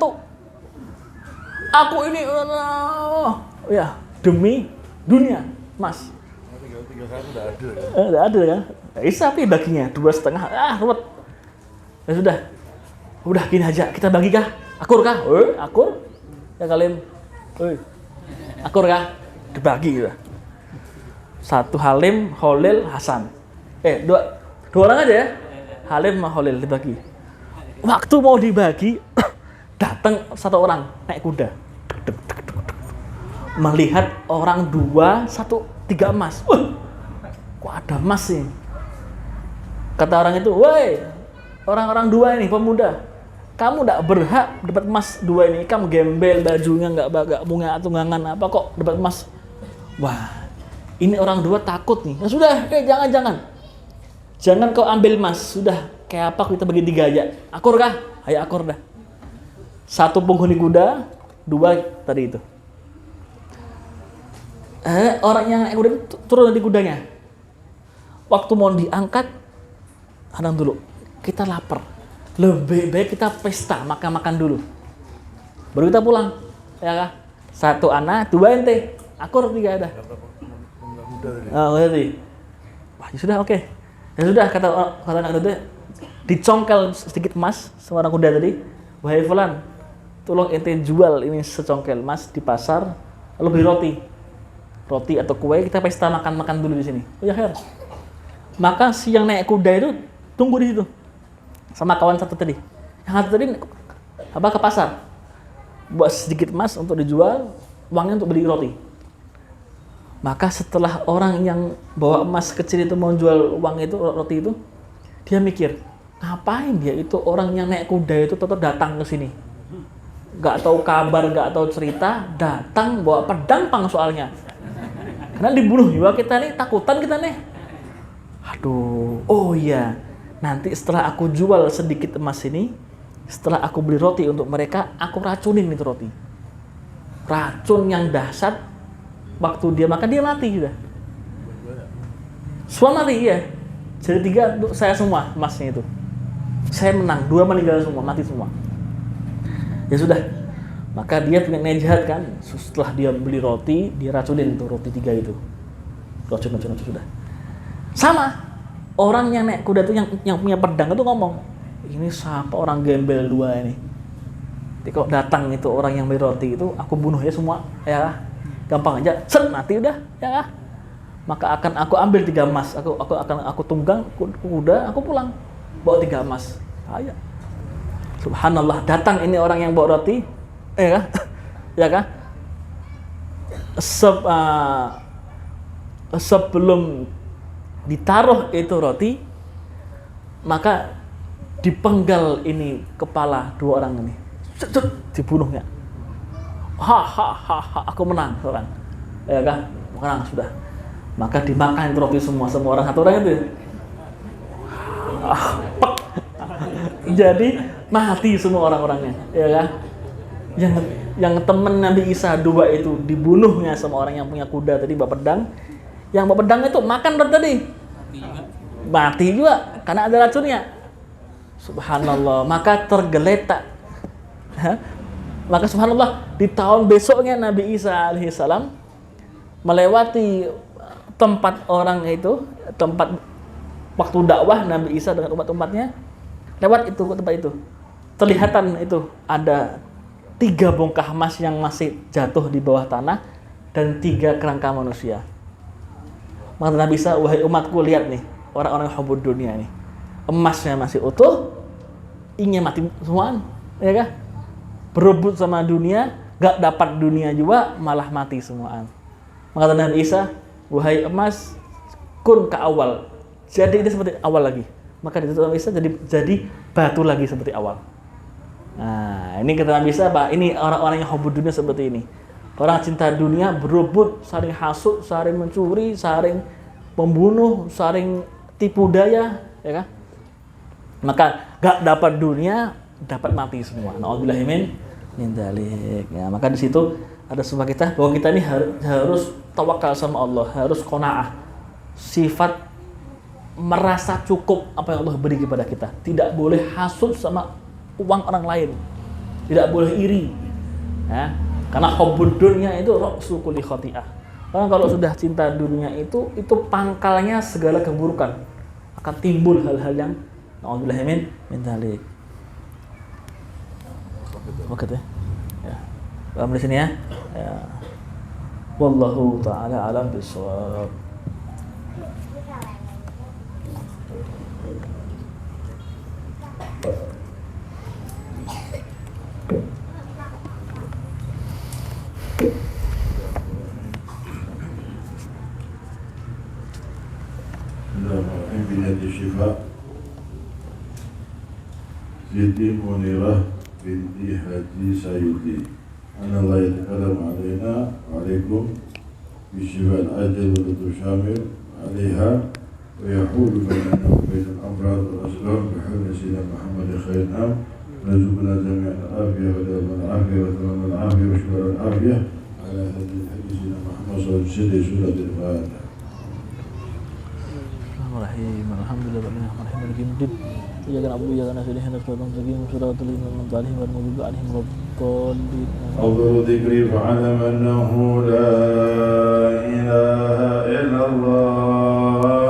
Aku ini ya demi dunia, Mas. 3 udah ada. Udah ada kan? Isa tapi baginya 2,5. Ruwet. Ya sudah. Udah gini aja, kita bagi kah? Akur kah? Akur. Ya kalian. Akur kah? Dibagi gitu. 1 Halim, Holil, Hasan. 2 orang aja ya. Halim sama Holil dibagi. Waktu mau dibagi, datang 1 orang naik kuda. Melihat orang 2, 3 emas. Kok ada emas sih? Kata orang itu, woi, orang-orang 2 ini pemuda, kamu tidak berhak dapat emas 2 ini. Kamu gembel, bajunya nggak punya tunggangan apa kok dapat emas. Wah, ini orang 2 takut nih. Ya sudah, jangan kau ambil emas. Sudah, kayak apa kita bagi 3 aja. Akur kah? Ayo akur dah. 1 penghuni kuda, 2 tadi itu. Orang yang naik kuda turun dari kudanya. Waktu mau diangkat, hadang dulu. Kita lapar. Lebih baik kita pesta, makan dulu. Baru kita pulang. Ya kah? 1 anak, 2 ente. Akur 3 ada. Pemuda tadi. Tadi. Wah, ya sudah, oke. Ya sudah, kata anak kuda itu, dicongkel sedikit emas sama orang kuda tadi. Wahai fulan, tolong ente jual ini secongkel emas di pasar, lalu beli roti atau kue, kita pesta makan dulu di sini. Oh ya, Khair. Maka si yang naik kuda itu tunggu di situ sama kawan satu tadi. Yang satu tadi ke pasar, buat sedikit emas untuk dijual, uangnya untuk beli roti. Maka setelah orang yang bawa emas kecil itu mau jual uang itu, roti itu, dia mikir, ngapain dia itu orang yang naik kuda itu tetap datang ke sini. Gak tahu kabar, gak tahu cerita, datang bawa pedang pang soalnya. Karena dibunuh juga kita nih, takutan kita nih. Aduh, oh iya, nanti setelah aku jual sedikit emas ini, setelah aku beli roti untuk mereka, aku racunin itu roti. Racun yang dahsyat. Waktu dia makan, dia mati juga. Semua mati, iya. Jadi 3 untuk saya semua emasnya itu. Saya menang, 2 meninggal semua, mati semua. Ya sudah. Maka dia punya niat jahat kan. Setelah dia beli roti, dia racunin tuh roti 3 itu. Racun sudah. Sama. Orang yang naik kuda itu yang punya pedang itu ngomong, ini siapa orang gembel 2 ini. Jadi kalau datang itu orang yang beli roti itu, aku bunuh ya semua, ya. Gampang aja, mati udah, ya. Maka akan aku ambil 3 emas, aku tunggang kuda, aku pulang bawa 3 emas. Ayo. Subhanallah, datang ini orang yang bawa roti, ya kan? Sebelum ditaruh itu roti, maka dipenggal ini kepala 2 orang ini, dibunuhnya. Aku menang seorang, ya kan? Menang sudah. Maka dimakan roti semua orang, 1 orang itu. Jadi mati semua orang-orangnya, ya kan? Yang teman Nabi Isa 2 itu dibunuhnya sama orang yang punya kuda tadi bawa pedang. Yang bawa pedang itu makan roti tadi. Mati juga karena ada racunnya. Subhanallah, maka tergeletak. Maka subhanallah, di tahun besoknya Nabi Isa alaihissalam melewati tempat orang itu, tempat waktu dakwah Nabi Isa dengan umat-umatnya, lewat itu tempat itu. Terlihatan itu ada 3 bongkah emas yang masih jatuh di bawah tanah dan 3 kerangka manusia. Maka Nabi Isa, wahai umatku, lihat nih, orang-orang yang hubud dunia nih. Emasnya masih utuh, ingin mati semua, ya kan? Berebut sama dunia, gak dapat dunia juga, malah mati semuaan. Maka Nabi Isa, wahai emas, kun ke awal, jadi ini seperti awal lagi. Maka ditutup Nabi Isa jadi batu lagi seperti awal. Nah, ini kata Nabi Isa, Pak, ini orang-orang yang hubud dunia seperti ini. Orang cinta dunia berebut, saling hasut, saling mencuri, saling membunuh, saling tipu daya, ya kan? Maka gak dapat dunia, dapat mati semua. Na'udzubillahi min dzalik. Ya, maka di situ ada sumpah kita bahwa kita ini harus tawakal sama Allah, harus qanaah. Sifat merasa cukup apa yang Allah beri kepada kita. Tidak boleh hasud sama uang orang lain. Tidak boleh iri. Ya, karena hubbud dunya itu ra'su kulli khati'ah. Karena kalau sudah cinta dunia itu pangkalnya segala keburukan. Akan timbul hal-hal yang na'udzubillahi min dzalik. Oke deh. Ya. Paham di sini ya. Ya. Wallahu taala alam bisawab. بنية الشفاء سيدي منيرة بنت حاجي سيدي أن الله يتكرم علينا وعليكم بالشفاء العاجل والرضا الشامل عليها ويحول بيننا وبين الأمراض والأسلام بحول سيدنا محمد خير النام ونرزقنا جميعا العافية ودوام العافية وتمام العافية وشكر العافية على هذه الحديث سيدنا محمد صلى الله عليه وسلم سورة الفاتحة. Bismillahirrahmanirrahim. Alhamdulillahirabbil alamin. Iyyaka na'budu wa iyyaka nasta'in. Ihdinas siratal mustaqim. Shiratal ladzina an'amta 'alaihim ghairil maghdubi 'alaihim waladdallin. أفضل ذكري فاعلم أنه لا إله إلا الله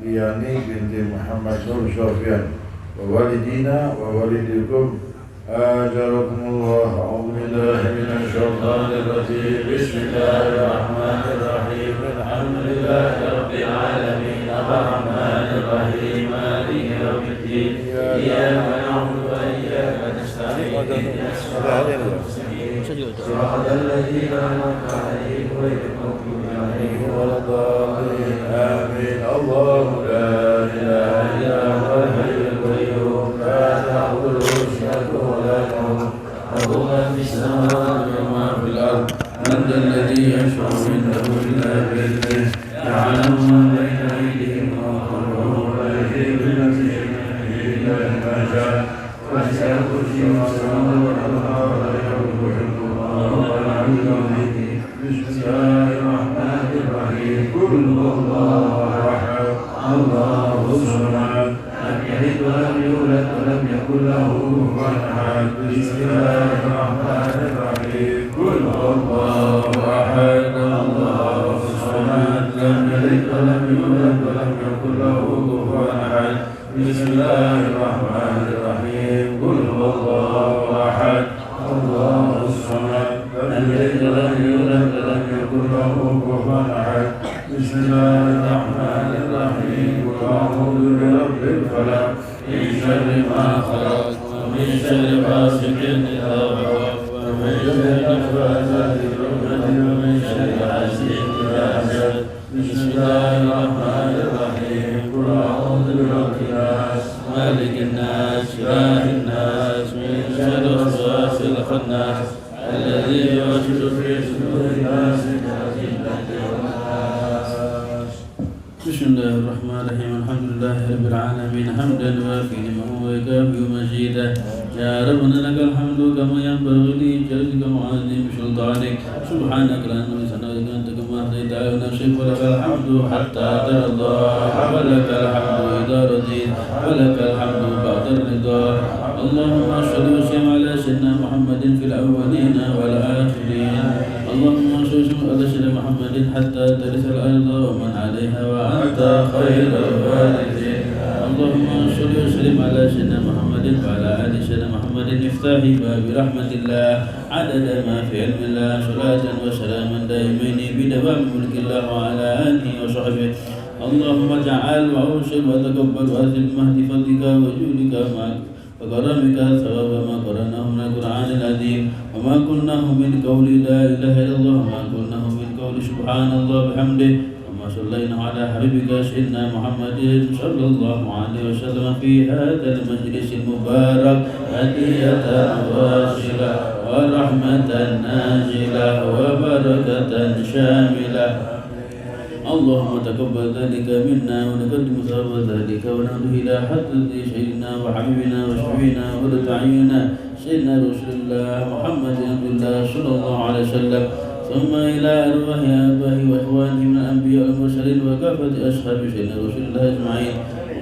Riyani binti Muhammad Nur Sofyan wa walidina wa walidikum ajarakumullah. A'udzu billahi minasy syaithanir rajim. Bismillahirrahmanirrahim. Alhamdulillahi rabbil alamin. Arrahmanir rahim. Maliki yaumiddin. Iyyaka na'budu wa iyyaka nasta'in. Siratal ladzina an'amta 'alaihim ghairil maghdubi 'alaihim waladdallin. Amin. Allahu la ilaha illa huwal hayyul qayyum. La ta'khudhuhu sinatun wa la nawm. Lahu ma fis samawati wa ma fil ardh. Man dhal ladzi yashfa'u 'indahu illa bi'idhnihi. Ya'lamu ma bayna aydihim wa ma khalfahum wa la yuhituna bi shay'in illa bima sha'a. Wasi'a kursiyyuhu as-samawati wal arda wa la yahuduhu hifdhuhuma wa huwal 'aliyyul 'azim. Bismillahirrahmanirrahim. Qul huwallahu ahad. Allahus samad. Lam yalid wa lam yulad wa lam yakul lahu kufuwan ahad. Bismillahirrahmanirrahim. Qul huwallahu ahad. Allahus samad. Lam yalid wa lam yulad wa lam yakul lahu kufuwan ahad. Bismillahirrahmanirrahim. Qul huwallahu ahad. Allahus samad. Lam yalid wa lam yulad wa lam yakul lahu kufuwan ahad. Bismillahirrahmanirrahim. Qul a'udzu birabbil falaq. Min syarri ma khalaq. Wa min syarri ghasiqin idza waqab. Wa min syarri naffathati fil 'uqad. Wa min syarri hasidin idza hasad. Bismillahirrahmanirrahim. Qul a'udzu birabbin nas. Malikin nas. Ilahin nas. Min syarri waswasil khannas. Alladzi yuwaswisu fi sudurin nas. Bismillahirrahmanirrahim. Alhamdulillahi rabbil alamin. Hamdan wafi ni'amahu wa yukafi majidah. Ya Rabbana lakal hamdu kama yanbaghi li jalika wa 'azimi sultanik. Subhanaka la nuhsi sana'aka anta kama athnaita 'ala nafsik. Wa lakal hamdu hatta tarda. Wa lakal hamdu idza radita. Wa lakal hamdu ba'da ridha. Allahumma shalli wa sallim ala sayyidina Muhammadin fil awwalin wal akhirin. Allahumma salli ala sayyidina Muhammadin hatta tarisal arda wa man 'alayha wa anta khairul warithin. Allahumma salli wa sallim ala sayyidina Muhammadin wa ala ali sayyidina Muhammadin. Iftahi babi rahmatillah adada ma fi ilmillah. Salatan wa salaman daimaini bidawami mulkillah wa ala alihi wa sahbihi. Allahumma ja'al wa awsil wa taqabbal wa azil mahdi fadlika wa judika ma'ak وكرمك ثواب ما قرأناه من القرآن العظيم وما قلناه من قول لا إله إلا الله وما قلناه من قول سبحان الله بحمده وما صلينا على حبيبك سيدنا محمد صلى الله عليه وسلم في هذا المجلس المبارك هدية واصلة ورحمة نازلة وبركة شاملة. اللهم تقبل ذلك منا ونقدم ثواب ذلك ونهد إلى حضرة سيدنا وحبيبنا وشفينا وقرة أعيننا سيدنا رسول الله محمد عبد الله صلى الله عليه وسلم. ثم إلى أرواح آبائه وإخوانه من الأنبياء والمرسلين وكافة أصحاب سيدنا رسول الله أجمعين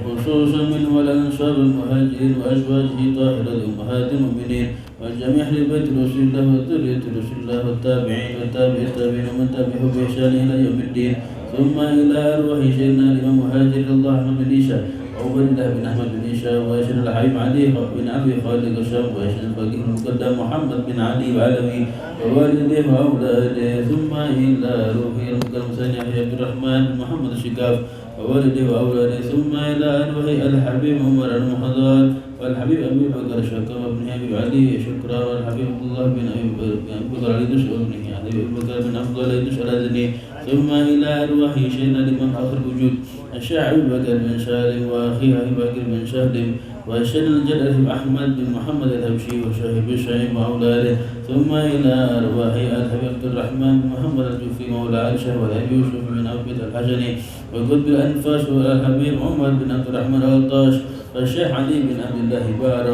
وخصوصا منهم الأنصار المهاجرين وأزواجه طاهرة أمهات المؤمنين وجميع أهل بيت رسول الله وذرية رسول الله والتابعين والتابعين التابعين ومن تبعهم بإحسان إلى يوم الدين. ثم إلى أرواح سيدنا الإمام مهاجر الله أحمد بن عيسى وعبد الله بن أحمد بن عيسى وسيدنا الحبيب علي بن أبي خالد الشام وسيدنا الفقيه المقدم محمد بن علي العلوي ووالده وأولاده. ثم إلى روح المقدم ثاني يحيى بن الرحمن بن محمد الشكاف ووالده وأولاده. ثم إلى أرواح الحبيب عمر المحضر والحبيب أبي بكر الشكاف بن أبي علي شكرا والحبيب عبد الله بن أبي بكر علي دش وابنه أبي بكر بن عبد الله دش الأذني. ثم إلى أرواح سيدنا الإمام آخر الوجود الشاعر أبي بكر بن سالم وأخيه أبي بكر بن سالم وسيدنا الجلال أحمد بن محمد الحبشي وشاهد بن شعيب وأولاده. ثم إلى أرواح الحبيب عبد الرحمن بن محمد الجوفي مولى عائشة والأبي يوسف بن عبد الحسني وقطب الأنفاس والحبيب عمر بن عبد الرحمن الطاش والشيخ علي بن عبد الله بارك